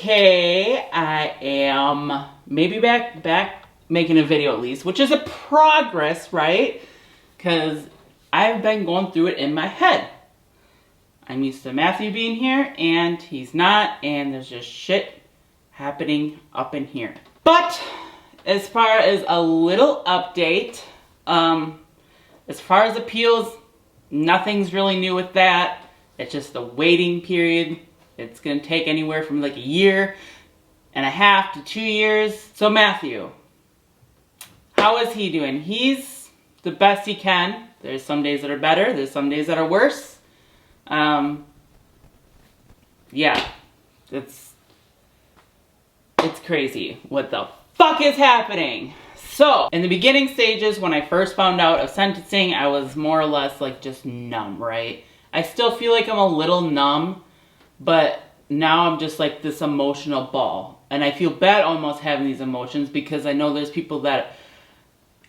okay. I am maybe back making a video at least, which is a progress, right? Because I've been going through it in my head. I'm used to Matthew being here, and he's not, and there's just shit happening up in here. But as far as a little update, as far as appeals, nothing's really new with that. It's just the waiting period. It's going to take anywhere from like 1.5 years to 2 years. So Matthew, how is he doing? He's the best he can. There's some days that are better. There's some days that are worse. Yeah, it's crazy. What the fuck is happening? So, in the beginning stages, when I first found out of sentencing, I was more or less like just numb, right? I still feel like I'm a little numb, but now I'm just like this emotional ball. And I feel bad almost having these emotions because I know there's people that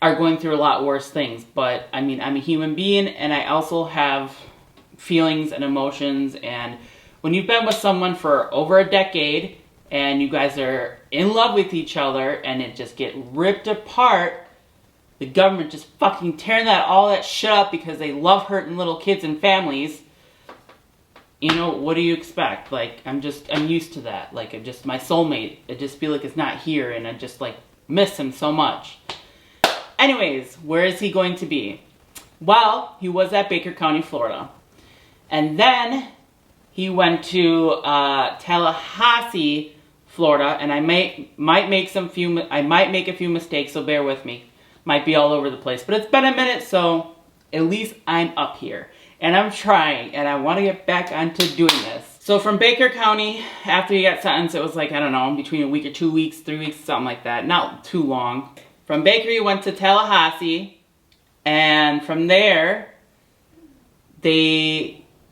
are going through a lot worse things. But I mean, I'm a human being and I also have feelings and emotions. And when you've been with someone for over a decade and you guys are in love with each other and it just get ripped apart, the government just fucking tearing all that shit up because they love hurting little kids and families. You know, what do you expect? Like, I'm used to that. Like, I'm just my soulmate. I just feel like it's not here and I just like miss him so much. Anyways, where is he going to be? Well, he was at Baker County, Florida. And then he went to Tallahassee, Florida, and I might make a few mistakes, so bear with me. Might be all over the place, but it's been a minute, so at least I'm up here. And I'm trying, and I want to get back onto doing this. So from Baker County, after he got sentenced, it was like, I don't know, between 1 week or 2 weeks, 3 weeks, something like that. Not too long. From Baker, he went to Tallahassee, and from there, it's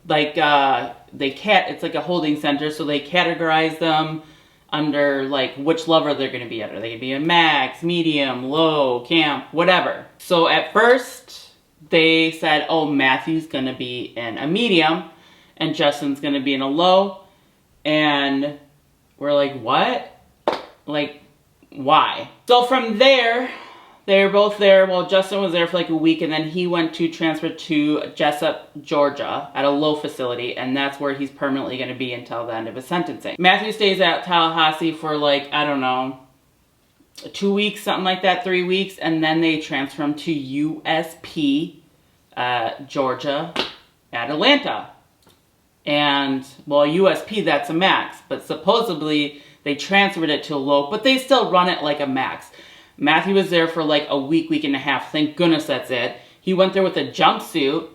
like a holding center, so they categorize them under like which level they're going to be at. Are they going to be a max, medium, low, camp, whatever. So at first they said, oh, Matthew's going to be in a medium and Justin's going to be in a low. And we're like, what? Like, why? So from there, they were both there. Well, Justin was there for like a week and then he went to transfer to Jesup, Georgia at a low facility, and that's where he's permanently going to be until the end of his sentencing. Matthew stays at Tallahassee for like, I don't know, 2 weeks, something like that, 3 weeks, and then they transfer him to USP, Georgia at Atlanta. And, well, USP, that's a max, but supposedly they transferred it to a low, but they still run it like a max. Matthew was there for like a week and a half. Thank goodness that's it. He went there with a jumpsuit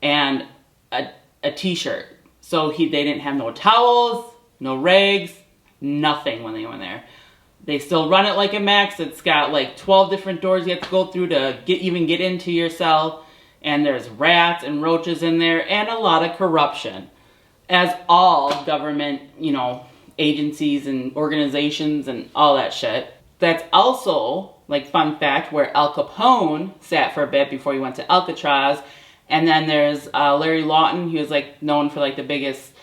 and a t-shirt. So they didn't have no towels, no rags, nothing when they went there. They still run it like a max. It's got like 12 different doors you have to go through to even get into your cell. And there's rats and roaches in there and a lot of corruption. As all government, agencies and organizations and all that shit. That's also, like, fun fact, where Al Capone sat for a bit before he went to Alcatraz. And then there's Larry Lawton. He was, like, known for, like, the biggest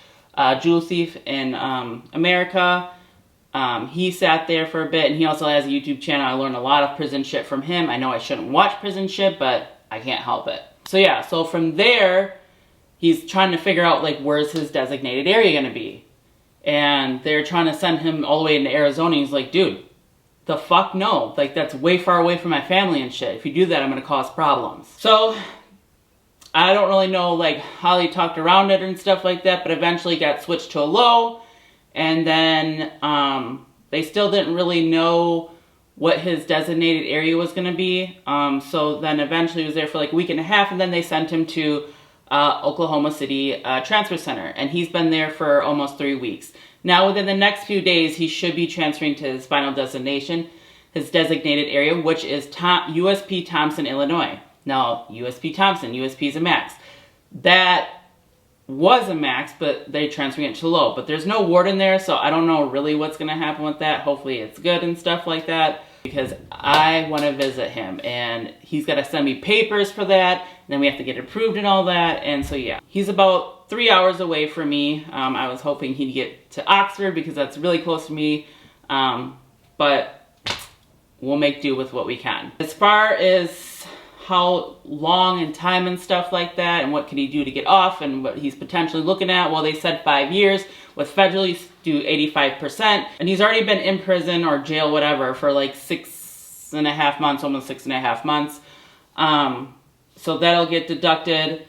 jewel thief in America. He sat there for a bit, and he also has a YouTube channel. I learned a lot of prison shit from him. I know I shouldn't watch prison shit, but I can't help it. So, yeah, so from there, he's trying to figure out, like, where's his designated area going to be. And they're trying to send him all the way into Arizona. He's like, dude, the fuck no. Like, that's way far away from my family and shit. If you do that, I'm going to cause problems. So, I don't really know, like, how they talked around it and stuff like that, but eventually got switched to a low. And then, they still didn't really know what his designated area was going to be. So then eventually he was there for like a week and a half, and then they sent him to Oklahoma City Transfer Center. And he's been there for almost 3 weeks. Now, within the next few days, he should be transferring to his final destination, his designated area, which is USP Thomson, Illinois. Now, USP Thomson, USP is a max. That was a max, but they're transferring it to low. But there's no warden there, so I don't know really what's going to happen with that. Hopefully it's good and stuff like that, because I want to visit him. And he's got to send me papers for that. And then we have to get approved and all that. And so, yeah. He's about about 3 hours away from me. I was hoping he'd get to Oxford because that's really close to me. But we'll make do with what we can. As far as how long and time and stuff like that, and what can he do to get off, and what he's potentially looking at, well, they said 5 years. With federally, do 85%. And he's already been in prison or jail, whatever, for like 6.5 months, almost 6.5 months. So that'll get deducted.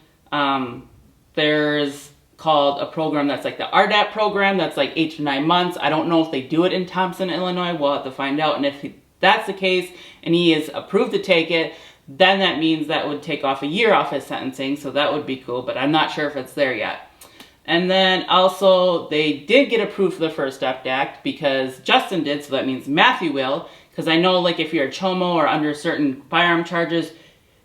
There's called a program that's like the RDAP program, that's like 8 to 9 months. I don't know if they do it in Thomson, Illinois. We'll have to find out. And if that's the case and he is approved to take it, then that means that would take off a year off his sentencing, so that would be cool, but I'm not sure if it's there yet. And then also, they did get approved for the First Step Act because Justin did, so that means Matthew will, because I know like if you're a chomo or under certain firearm charges,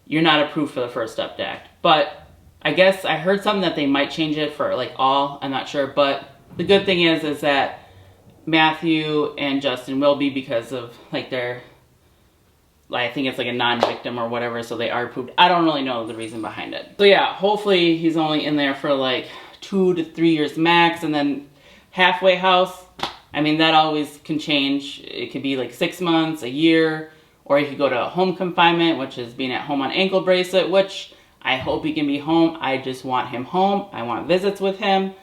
you're not approved for the First Step Act. But I guess I heard something that they might change it for like all, I'm not sure, but the good thing is that Matthew and Justin will be because of like their, I think it's like a non-victim or whatever, so they are approved. I don't really know the reason behind it. So yeah, hopefully he's only in there for like 2 to 3 years max, and then halfway house, I mean, that always can change. It could be like 6 months, a year, or you could go to home confinement, which is being at home on ankle bracelet, which I hope he can be home. I just want him home. I want visits with him.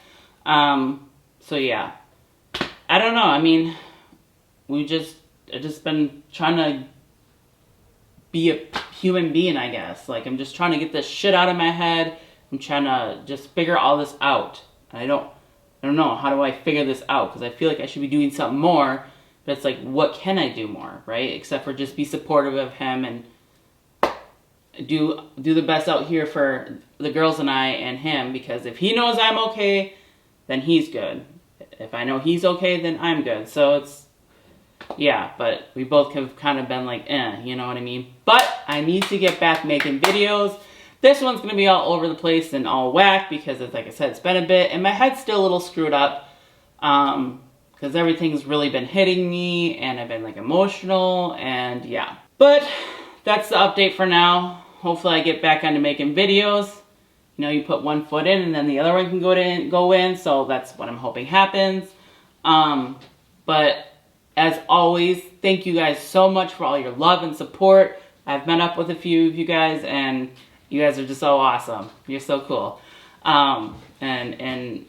So yeah, I don't know. I mean, I've just been trying to be a human being, I guess. Like, I'm just trying to get this shit out of my head. I'm trying to just figure all this out. I don't know, how do I figure this out? Because I feel like I should be doing something more, but it's like, what can I do more, right? Except for just be supportive of him and do the best out here for the girls and I and him, because if he knows I'm okay, then he's good. If I know he's okay, then I'm good. So it's, yeah, but we both have kind of been like, you know what I mean? But I need to get back making videos. This one's going to be all over the place and all whack because, it's, like I said, it's been a bit. And my head's still a little screwed up because everything's really been hitting me. And I've been, like, emotional. And, yeah. But that's the update for now. Hopefully I get back onto making videos. You know, you put one foot in and then the other one can go in. So that's what I'm hoping happens. But as always, thank you guys so much for all your love and support. I've met up with a few of you guys, and you guys are just so awesome. You're so cool. And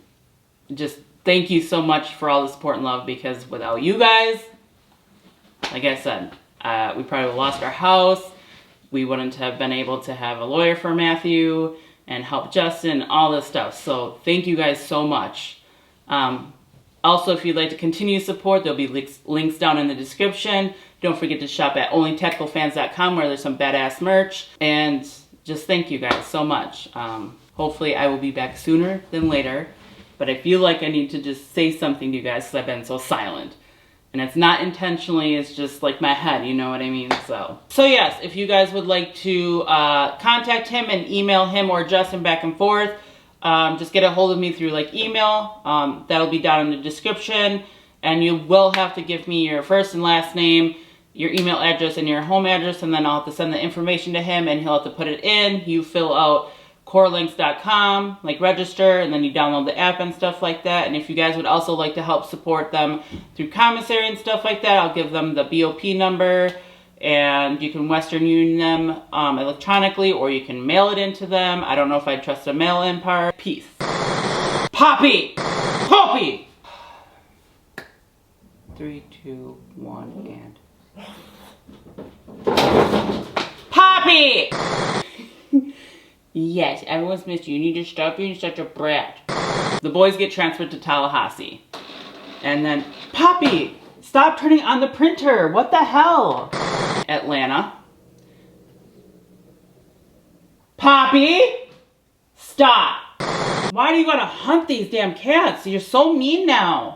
just thank you so much for all the support and love, because without you guys, like I said, we probably would have lost our house. We wouldn't have been able to have a lawyer for Matthew and help Justin, all this stuff. So thank you guys so much. Also, if you'd like to continue support, there'll be links down in the description. Don't forget to shop at onlytacticalfans.com, where there's some badass merch. And just thank you guys so much. Hopefully I will be back sooner than later. But I feel like I need to just say something to you guys because I've been so silent. And it's not intentionally, it's just like my head, you know what I mean? So yes, if you guys would like to contact him and email him or Justin back and forth, just get a hold of me through like email. That'll be down in the description. And you will have to give me your first and last name, your email address, and your home address, and then I'll have to send the information to him, and he'll have to put it in. You fill out corelinks.com, like register, and then you download the app and stuff like that. And if you guys would also like to help support them through commissary and stuff like that, I'll give them the BOP number, and you can Western Union them electronically, or you can mail it into them. I don't know if I trust the mail-in part. Peace. Poppy! Poppy! 3, 2, 1, and... Poppy! Yes, everyone's missed you. You need to stop being such a brat. The boys get transferred to Tallahassee. And then, Poppy! Stop turning on the printer! What the hell? Atlanta. Poppy! Stop! Why do you gotta hunt these damn cats? You're so mean now.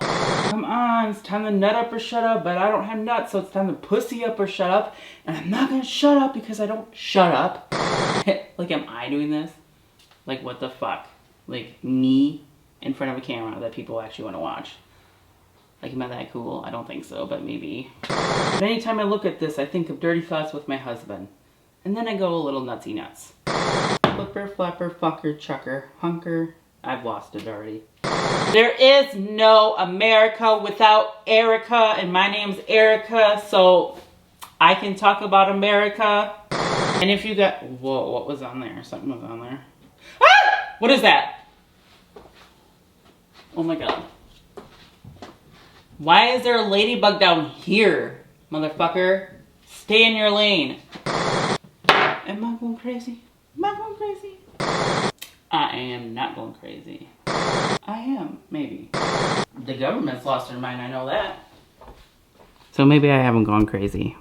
Come on, it's time to nut up or shut up, but I don't have nuts, so it's time to pussy up or shut up. And I'm not gonna shut up because I don't shut up. Like, am I doing this? Like, what the fuck? Like, me in front of a camera that people actually want to watch. Like, am I that cool? I don't think so, but maybe. But anytime I look at this, I think of dirty thoughts with my husband. And then I go a little nutsy nuts. Flipper, flapper, fucker, chucker, hunker, I've lost it already. There is no America without Erica, and my name's Erica, so I can talk about America. And if you got, whoa, what was on there? Something was on there. Ah! What is that? Oh my God. Why is there a ladybug down here, motherfucker? Stay in your lane. Am I going crazy? Am I going crazy? I am not going crazy. I am, maybe. The government's lost their mind, I know that. So maybe I haven't gone crazy.